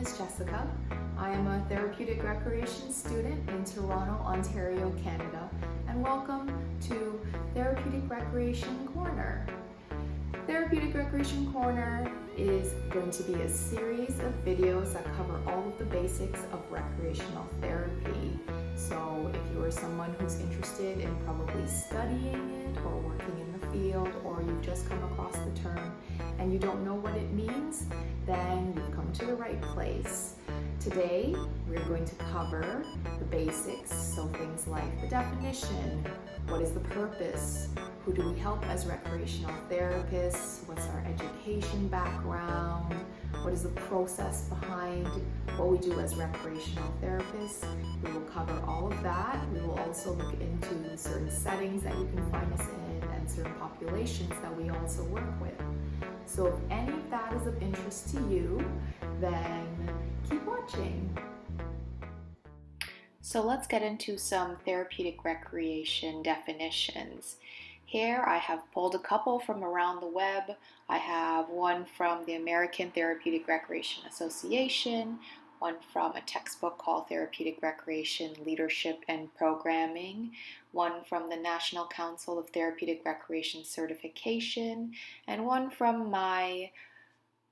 is Jessica. I am a Therapeutic Recreation student in Toronto, Ontario, Canada, and welcome to Therapeutic Recreation Corner. Therapeutic Recreation Corner is going to be a series of videos that cover all of the basics of recreational therapy. So if you are someone who's interested in probably studying it or working in the field, or you've just come across the term and you don't know what it means, then you've come to the right place. Today, we're going to cover the basics, so things like the definition, what is the purpose, who do we help as recreational therapists, what's our education background, what is the process behind what we do as recreational therapists. We will cover all of that. We will also look into certain settings that you can find us in and certain populations that we also work with. So if any of that is of interest to you, then keep watching. So let's get into some therapeutic recreation definitions. Here I have pulled a couple from around the web. I have one from the American Therapeutic Recreation Association, one from a textbook called Therapeutic Recreation Leadership and Programming, one from the National Council of Therapeutic Recreation Certification, and one from my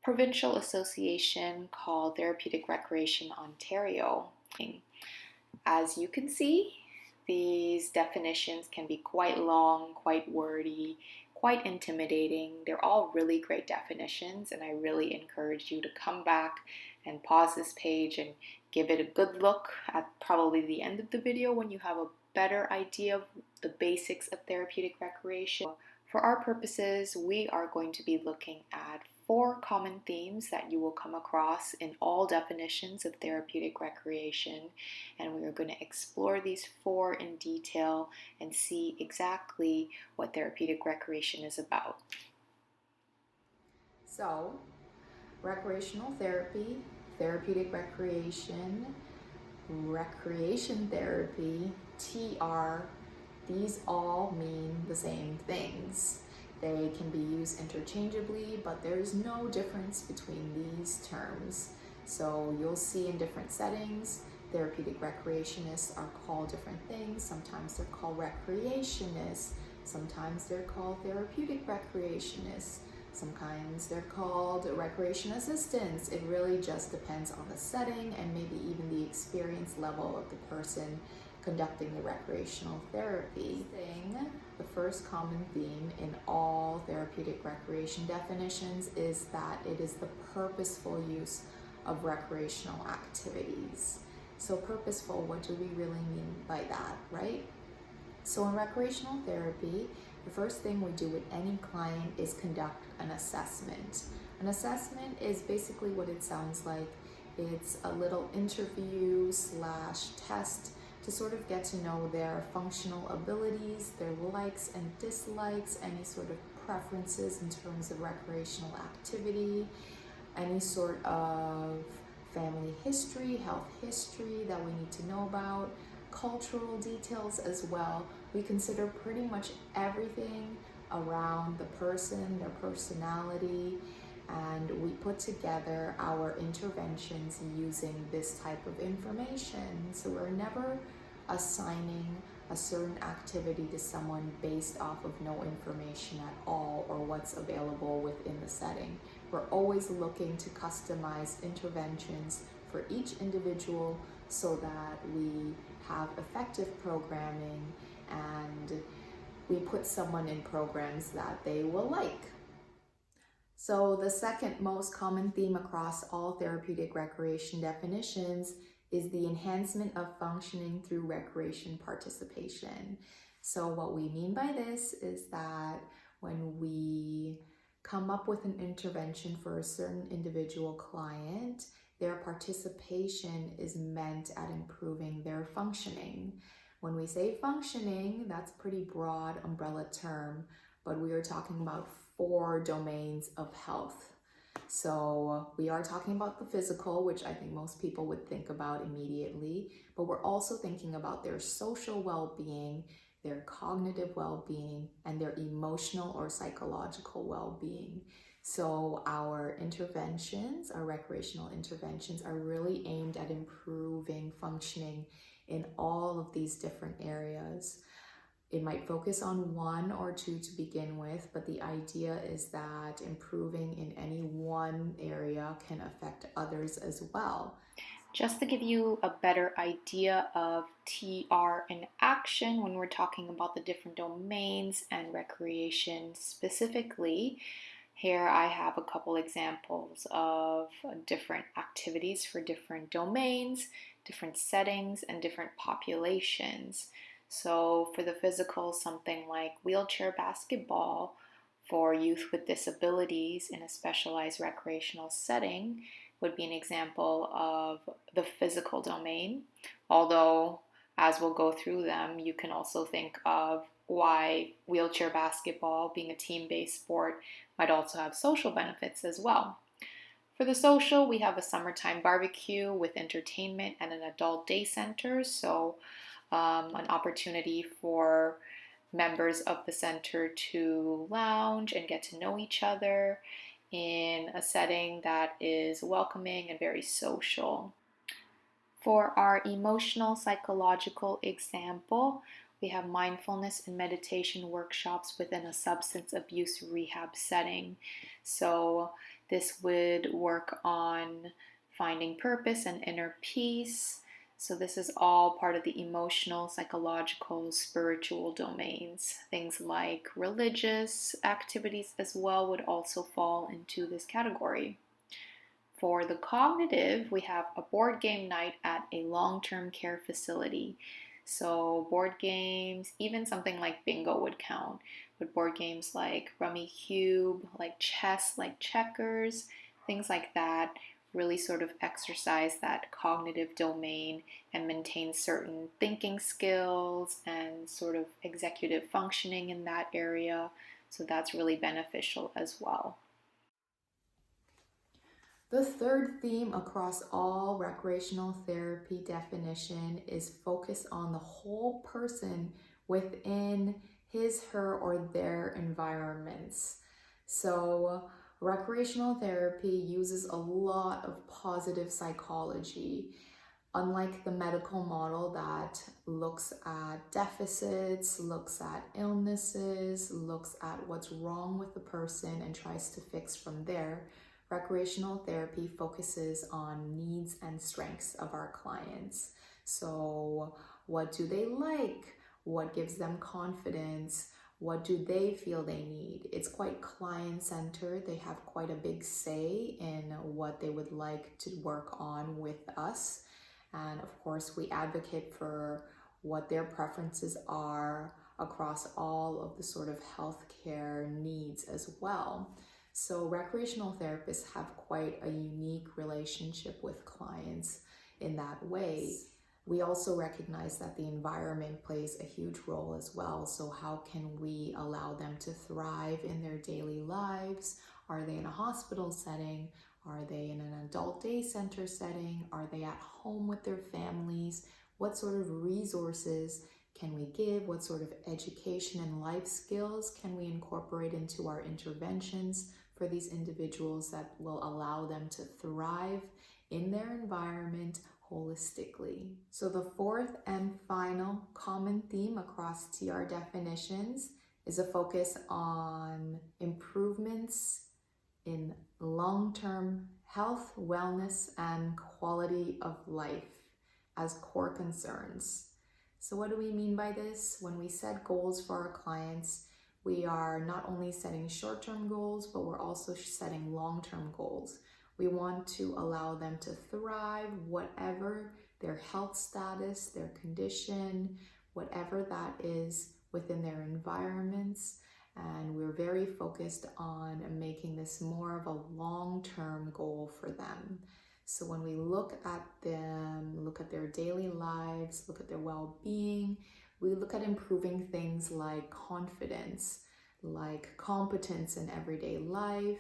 provincial association called Therapeutic Recreation Ontario. As you can see, these definitions can be quite long, quite wordy, quite intimidating. They're all really great definitions, and I really encourage you to come back and pause this page and give it a good look at probably the end of the video when you have a better idea of the basics of therapeutic recreation. For our purposes, we are going to be looking at 4 common themes that you will come across in all definitions of therapeutic recreation, and we are going to explore these 4 in detail and see exactly what therapeutic recreation is about. So, recreational therapy, therapeutic recreation, recreation therapy, TR, these all mean the same things. They can be used interchangeably, but there's no difference between these terms. So you'll see in different settings, therapeutic recreationists are called different things. Sometimes they're called recreationists. Sometimes they're called therapeutic recreationists. Sometimes they're called recreation assistants. It really just depends on the setting and maybe even the experience level of the person conducting the recreational therapy. The first common theme in all therapeutic recreation definitions is that it is the purposeful use of recreational activities. So purposeful, what do we really mean by that, right? So in recreational therapy, the first thing we do with any client is conduct an assessment. An assessment is basically what it sounds like. It's a little interview / test to sort of get to know their functional abilities, their likes and dislikes, any sort of preferences in terms of recreational activity, any sort of family history, health history that we need to know about, cultural details as well. We consider pretty much everything around the person, their personality, and we put together our interventions using this type of information. So we're never assigning a certain activity to someone based off of no information at all or what's available within the setting. We're always looking to customize interventions for each individual so that we have effective programming and we put someone in programs that they will like. So the second most common theme across all therapeutic recreation definitions is the enhancement of functioning through recreation participation. So what we mean by this is that when we come up with an intervention for a certain individual client, their participation is meant at improving their functioning. When we say functioning, that's a pretty broad umbrella term, but we are talking about 4 domains of health. So we are talking about the physical, which I think most people would think about immediately, but we're also thinking about their social well-being, their cognitive well-being, and their emotional or psychological well-being. So our interventions, our recreational interventions, are really aimed at improving functioning in all of these different areas. It might focus on one or two to begin with, but the idea is that improving in any one area can affect others as well. Just to give you a better idea of TR in action when we're talking about the different domains and recreation specifically, here I have a couple examples of different activities for different domains, different settings, and different populations. So for the physical, something like wheelchair basketball for youth with disabilities in a specialized recreational setting would be an example of the physical domain. Although, as we'll go through them, you can also think of why wheelchair basketball, being a team based sport, might also have social benefits as well. For the social, we have a summertime barbecue with entertainment and an adult day center. So, an opportunity for members of the center to lounge and get to know each other in a setting that is welcoming and very social. For our emotional psychological example, we have mindfulness and meditation workshops within a substance abuse rehab setting. So, this would work on finding purpose and inner peace. So, this is all part of the emotional, psychological, spiritual domains. Things like religious activities as well would also fall into this category. For the cognitive, we have a board game night at a long-term care facility. So board games, even something like bingo would count. But board games like Rummy Cube, like chess, like checkers, things like that really sort of exercise that cognitive domain and maintain certain thinking skills and sort of executive functioning in that area. So that's really beneficial as well. The third theme across all recreational therapy definition is focus on the whole person within his, her, or their environments. So, recreational therapy uses a lot of positive psychology. Unlike the medical model that looks at deficits, looks at illnesses, looks at what's wrong with the person and tries to fix from there, recreational therapy focuses on needs and strengths of our clients. So, what do they like? What gives them confidence? What do they feel they need? It's quite client centered. They have quite a big say in what they would like to work on with us. And of course, we advocate for what their preferences are across all of the sort of healthcare needs as well. So recreational therapists have quite a unique relationship with clients in that way. We also recognize that the environment plays a huge role as well. So how can we allow them to thrive in their daily lives? Are they in a hospital setting? Are they in an adult day center setting? Are they at home with their families? What sort of resources can we give? What sort of education and life skills can we incorporate into our interventions for these individuals that will allow them to thrive in their environment holistically? So the fourth and final common theme across TR definitions is a focus on improvements in long-term health, wellness, and quality of life as core concerns. So what do we mean by this? When we set goals for our clients, we are not only setting short-term goals, but we're also setting long-term goals. We want to allow them to thrive, whatever their health status, their condition, whatever that is within their environments. And we're very focused on making this more of a long-term goal for them. So when we look at them, look at their daily lives, look at their well-being, we look at improving things like confidence, like competence in everyday life,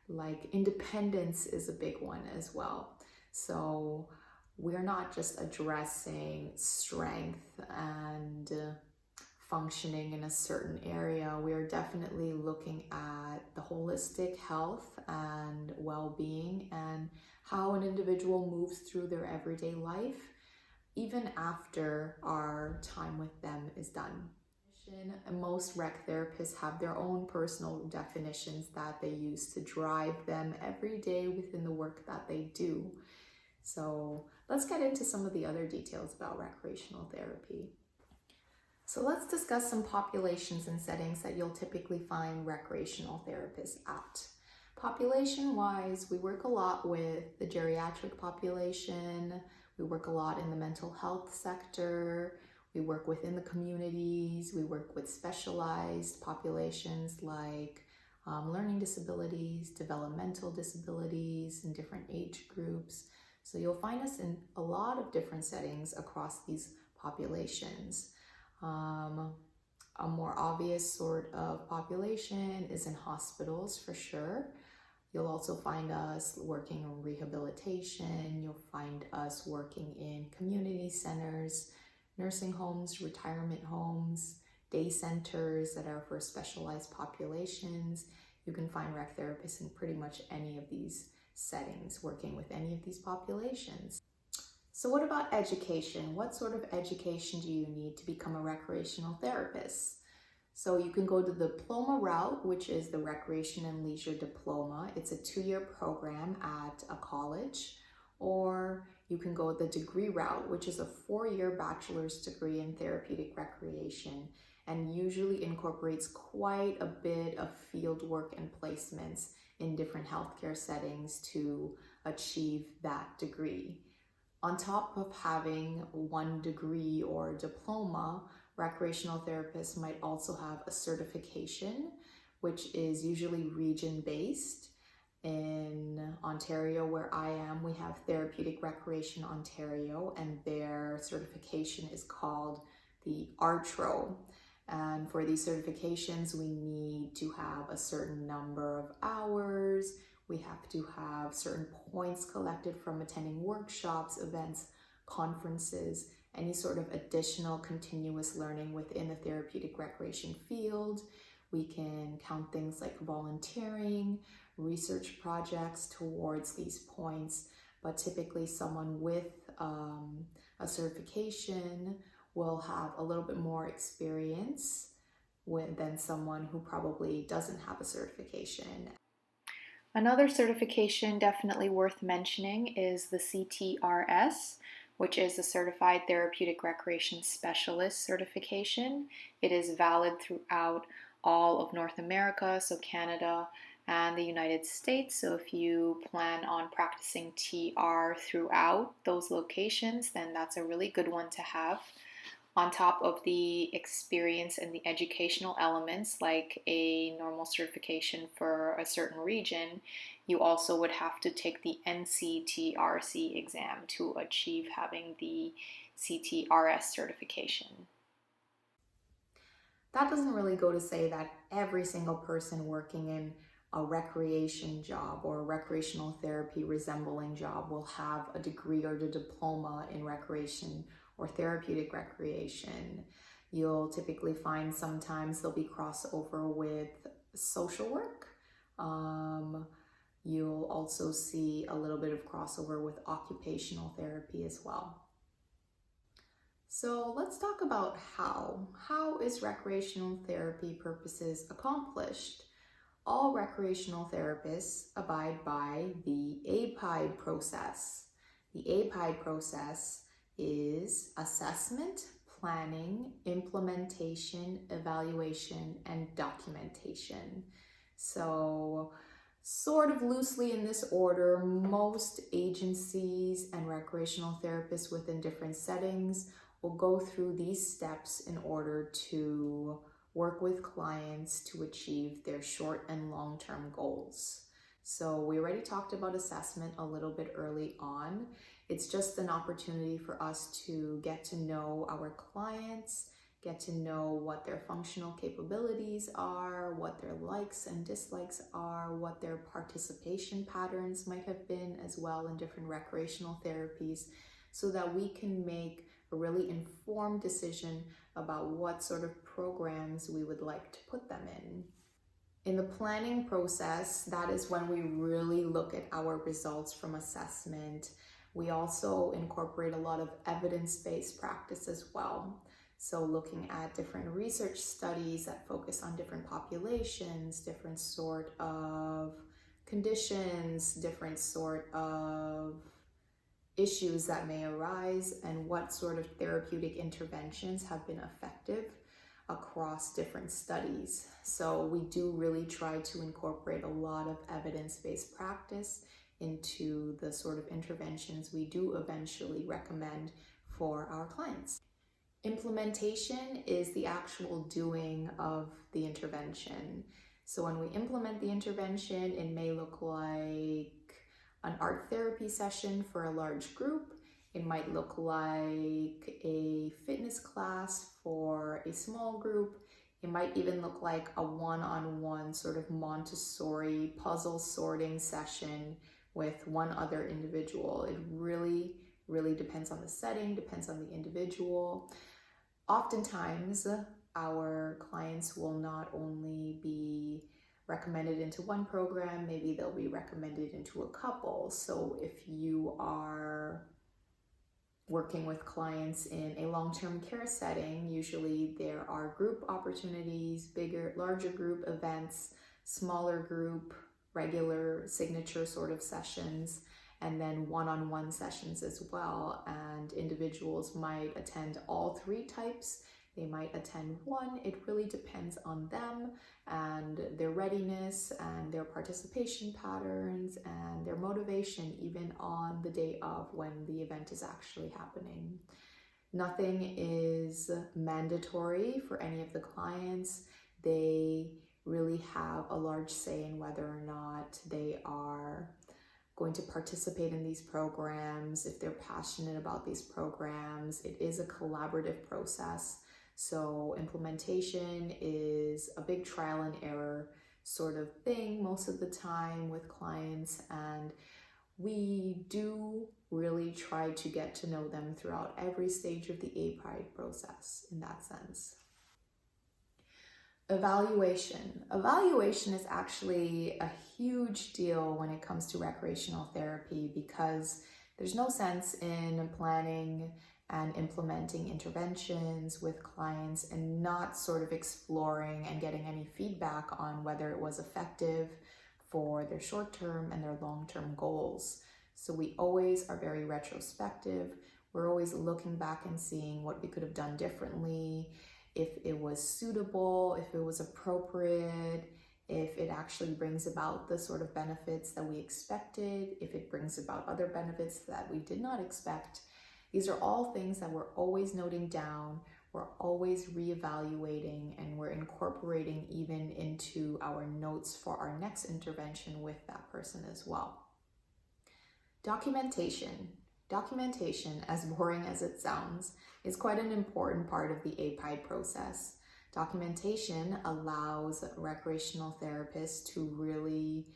like independence is a big one as well. So we're not just addressing strength and functioning in a certain area, we are definitely looking at the holistic health and well-being and how an individual moves through their everyday life, even after our time with them is done. Most rec therapists have their own personal definitions that they use to drive them every day within the work that they do. So let's get into some of the other details about recreational therapy. So let's discuss some populations and settings that you'll typically find recreational therapists at. Population-wise, we work a lot with the geriatric population, we work a lot in the mental health sector, we work within the communities, we work with specialized populations like learning disabilities, developmental disabilities, and different age groups. So you'll find us in a lot of different settings across these populations. A more obvious sort of population is in hospitals for sure. You'll also find us working on rehabilitation. You'll find us working in community centers, nursing homes, retirement homes, day centers that are for specialized populations. You can find rec therapists in pretty much any of these settings, working with any of these populations. So what about education? What sort of education do you need to become a recreational therapist? So you can go to the diploma route, which is the Recreation and Leisure Diploma. It's a 2-year program at a college. Or you can go the degree route, which is a 4-year bachelor's degree in therapeutic recreation and usually incorporates quite a bit of field work and placements in different healthcare settings to achieve that degree. On top of having one degree or diploma, recreational therapists might also have a certification, which is usually region-based. In Ontario, where I am, we have Therapeutic Recreation Ontario, and their certification is called the ARTRO. And for these certifications, we need to have a certain number of hours. We have to have certain points collected from attending workshops, events, conferences, any sort of additional continuous learning within the therapeutic recreation field. We can count things like volunteering, research projects towards these points, but typically someone with a certification will have a little bit more experience than someone who probably doesn't have a certification. Another certification definitely worth mentioning is the CTRS, which is the Certified Therapeutic Recreation Specialist certification. It is valid throughout all of North America, so Canada and the United States. So if you plan on practicing TR throughout those locations, then that's a really good one to have. On top of the experience and the educational elements, like a normal certification for a certain region, you also would have to take the NCTRC exam to achieve having the CTRS certification. That doesn't really go to say that every single person working in a recreation job or a recreational therapy resembling job will have a degree or a diploma in recreation or therapeutic recreation. You'll typically find sometimes there'll be crossover with social work. You'll also see a little bit of crossover with occupational therapy as well. So let's talk about how. How is recreational therapy purposes accomplished? All recreational therapists abide by the APIDE process. The APIDE process is assessment, planning, implementation, evaluation, and documentation. So sort of loosely in this order, most agencies and recreational therapists within different settings will go through these steps in order to work with clients to achieve their short and long-term goals. So we already talked about assessment a little bit early on. It's just an opportunity for us to get to know our clients, get to know what their functional capabilities are, what their likes and dislikes are, what their participation patterns might have been as well in different recreational therapies, so that we can make a really informed decision about what sort of programs we would like to put them in. In the planning process, that is when we really look at our results from assessment. We also incorporate a lot of evidence-based practice as well. So looking at different research studies that focus on different populations, different sort of conditions, different sort of issues that may arise, and what sort of therapeutic interventions have been effective across different studies. So we do really try to incorporate a lot of evidence-based practice into the sort of interventions we do eventually recommend for our clients. Implementation is the actual doing of the intervention. So when we implement the intervention, it may look like an art therapy session for a large group. It might look like a fitness class for a small group. It might even look like a one-on-one sort of Montessori puzzle sorting session with one other individual. It really depends on the setting, depends on the individual. Oftentimes, our clients will not only be recommended into one program, maybe they'll be recommended into a couple. So if you are working with clients in a long-term care setting, usually there are group opportunities, larger group events, smaller group, regular signature sort of sessions, and then one-on-one sessions as well. And individuals might attend all three types. They might attend one. It really depends on them and their readiness and their participation patterns and their motivation, even on the day of when the event is actually happening. Nothing is mandatory for any of the clients. They really have a large say in whether or not they are going to participate in these programs, if they're passionate about these programs. It is a collaborative process. So implementation is a big trial and error sort of thing most of the time with clients, and we do really try to get to know them throughout every stage of the APIDE process in that sense. Evaluation. Evaluation is actually a huge deal when it comes to recreational therapy, because there's no sense in planning and implementing interventions with clients and not sort of exploring and getting any feedback on whether it was effective for their short-term and their long-term goals. So we always are very retrospective. We're always looking back and seeing what we could have done differently, if it was suitable, if it was appropriate, if it actually brings about the sort of benefits that we expected, if it brings about other benefits that we did not expect. These are all things that we're always noting down, we're always reevaluating, and we're incorporating even into our notes for our next intervention with that person as well. Documentation. Documentation, as boring as it sounds, is quite an important part of the APIDE process. Documentation allows recreational therapists to really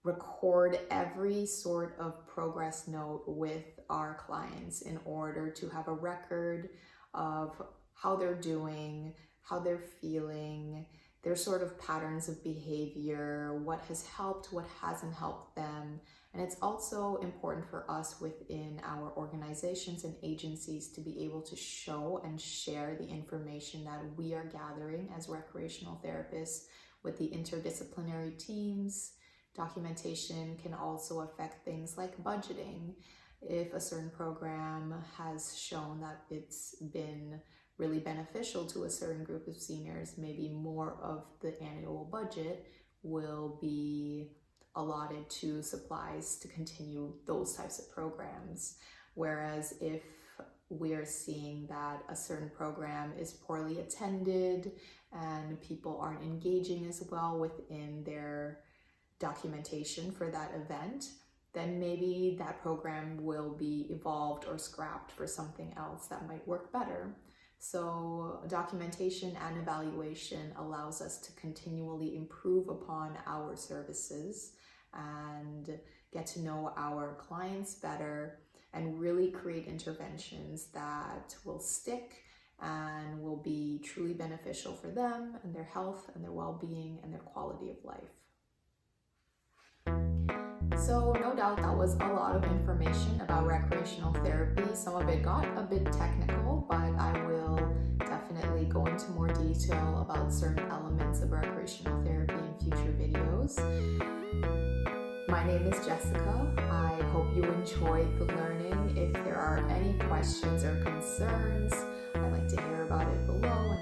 record every sort of progress note with our clients in order to have a record of how they're doing, how they're feeling, their sort of patterns of behavior, what has helped, what hasn't helped them. And it's also important for us within our organizations and agencies to be able to show and share the information that we are gathering as recreational therapists with the interdisciplinary teams. Documentation can also affect things like budgeting. If a certain program has shown that it's been really beneficial to a certain group of seniors, maybe more of the annual budget will be allotted to supplies to continue those types of programs. Whereas if we're seeing that a certain program is poorly attended and people aren't engaging as well within their documentation for that event, then maybe that program will be evolved or scrapped for something else that might work better. So documentation and evaluation allows us to continually improve upon our services and get to know our clients better and really create interventions that will stick and will be truly beneficial for them and their health and their well-being and their quality of life. So no doubt that was a lot of information about recreational therapy. Some of it got a bit technical, but I will definitely go into more detail about certain elements of recreational therapy in future videos. My name is Jessica. I hope you enjoyed the learning. If there are any questions or concerns, I'd like to hear about it below.